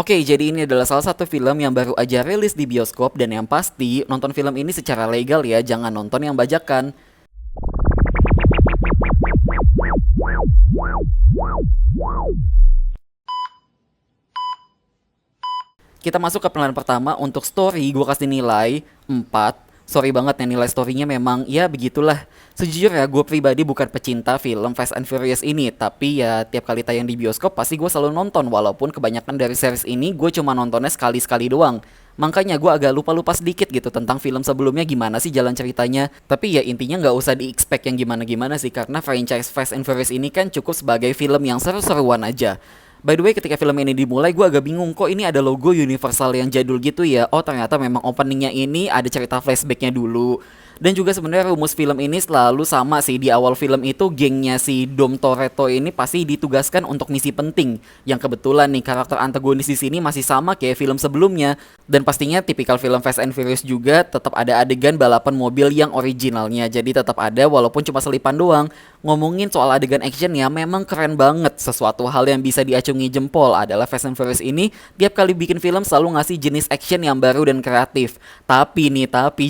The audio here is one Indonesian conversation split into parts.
Oke, jadi ini adalah salah satu film yang baru aja rilis di bioskop dan yang pasti nonton film ini secara legal ya, jangan nonton yang bajakan. Kita masuk ke pilihan pertama untuk story, gue kasih nilai 4. Sorry banget ya, nilai storynya memang ya begitulah. Sejujurnya gue pribadi bukan pecinta film Fast and Furious ini, tapi ya tiap kali tayang di bioskop pasti gue selalu nonton, walaupun kebanyakan dari series ini gue cuma nontonnya sekali-sekali doang. Makanya gue agak lupa-lupa sedikit gitu tentang film sebelumnya gimana sih jalan ceritanya. Tapi ya intinya nggak usah di-expect yang gimana-gimana sih, karena franchise Fast and Furious ini kan cukup sebagai film yang seru-seruan aja. By the way, ketika film ini dimulai, gue agak bingung kok ini ada logo Universal yang jadul gitu ya. Oh, ternyata memang openingnya ini ada cerita flashbacknya dulu. Dan juga sebenarnya rumus film ini selalu sama sih. Di awal film itu gengnya si Dom Toretto ini pasti ditugaskan untuk misi penting. Yang kebetulan nih karakter antagonis di sini masih sama kayak film sebelumnya. Dan pastinya tipikal film Fast and Furious juga tetap ada adegan balapan mobil yang originalnya. Jadi tetap ada walaupun cuma selipan doang. Ngomongin soal adegan action ya, memang keren banget. Sesuatu hal yang bisa diacungi jempol adalah Fast and Furious ini tiap kali bikin film selalu ngasih jenis action yang baru dan kreatif. Tapi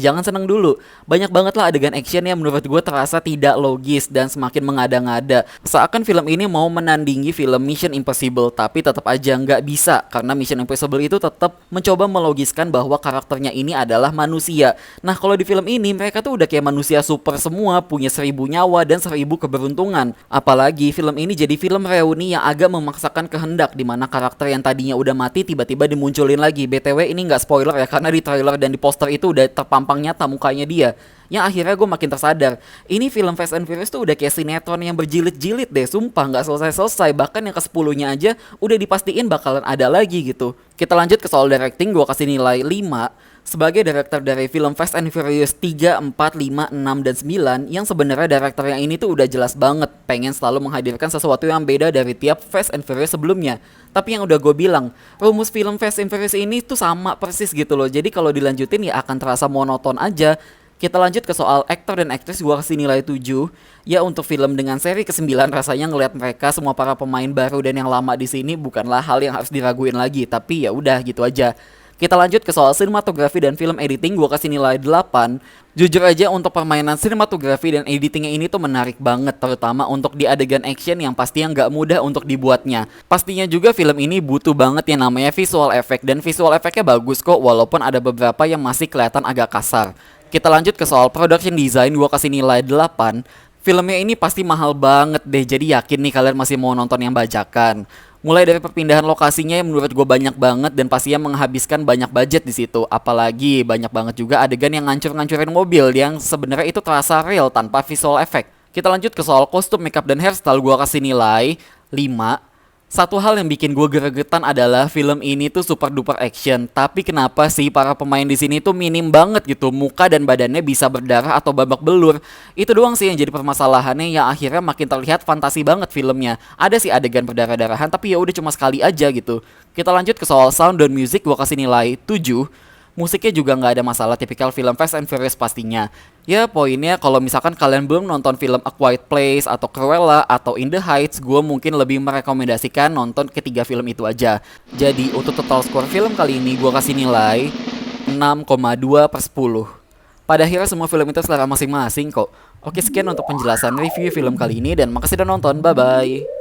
jangan seneng dulu. Banyak banget lah adegan action yang menurut gue terasa tidak logis dan semakin mengada-ngada. Seakan film ini mau menandingi film Mission Impossible, tapi tetap aja nggak bisa karena Mission Impossible itu tetap mencoba melogiskan bahwa karakternya ini adalah manusia. Nah kalau di film ini mereka tuh udah kayak manusia super semua, punya 1.000 nyawa dan 1.000 keberuntungan. Apalagi film ini jadi film reuni yang agak memaksakan kehendak, di mana karakter yang tadinya udah mati tiba-tiba dimunculin lagi. BTW ini nggak spoiler ya, karena di trailer dan di poster itu udah terpampang nyata mukanya dia. Yang akhirnya gue makin tersadar, ini film Fast and Furious tuh udah kayak sinetron yang berjilid-jilid deh, sumpah nggak selesai-selesai. Bahkan yang ke 10-nya aja udah dipastiin bakalan ada lagi gitu. Kita lanjut ke soal directing, gue kasih nilai 5. Sebagai director dari film Fast and Furious 3, 4, 5, 6, dan 9, yang sebenarnya director yang ini tuh udah jelas banget pengen selalu menghadirkan sesuatu yang beda dari tiap Fast and Furious sebelumnya. Tapi yang udah gue bilang, rumus film Fast and Furious ini tuh sama persis gitu loh. Jadi kalau dilanjutin ya akan terasa monoton aja. Kita lanjut ke soal aktor dan aktris, gue kasih nilai 7. Ya untuk film dengan seri ke-9 rasanya ngelihat mereka semua para pemain baru dan yang lama di sini bukanlah hal yang harus diraguin lagi. Tapi ya udah gitu aja. Kita lanjut ke soal sinematografi dan film editing, gue kasih nilai 8. Jujur aja untuk permainan sinematografi dan editingnya ini tuh menarik banget, terutama untuk di adegan action yang pastinya nggak mudah untuk dibuatnya. Pastinya juga film ini butuh banget yang namanya visual effect, dan visual effectnya bagus kok walaupun ada beberapa yang masih kelihatan agak kasar. Kita lanjut ke soal production design, gue kasih nilai 8. Filmnya ini pasti mahal banget deh, jadi yakin nih kalian masih mau nonton yang bajakan. Mulai dari perpindahan lokasinya yang menurut gue banyak banget dan pastinya menghabiskan banyak budget di situ. Apalagi banyak banget juga adegan yang ngancur-ngancurin mobil yang sebenarnya itu terasa real tanpa visual effect. Kita lanjut ke soal kostum, makeup, dan hairstyle, gue kasih nilai 5. Satu hal yang bikin gue gregetan adalah film ini tuh super duper action, tapi kenapa sih para pemain di sini tuh minim banget gitu, muka dan badannya bisa berdarah atau babak belur. Itu doang sih yang jadi permasalahannya, yang akhirnya makin terlihat fantasi banget filmnya. Ada sih adegan berdarah-darahan, tapi ya udah cuma sekali aja gitu. Kita lanjut ke soal sound dan music, gue kasih nilai 7. Musiknya juga nggak ada masalah, tipikal film Fast and Furious pastinya. Ya poinnya kalau misalkan kalian belum nonton film A Quiet Place atau Cruella atau In the Heights, gue mungkin lebih merekomendasikan nonton ketiga film itu aja. Jadi untuk total score film kali ini gue kasih nilai 6,2/10. Pada akhirnya semua film itu selera masing-masing kok. Oke, sekian untuk penjelasan review film kali ini dan makasih udah nonton, bye bye.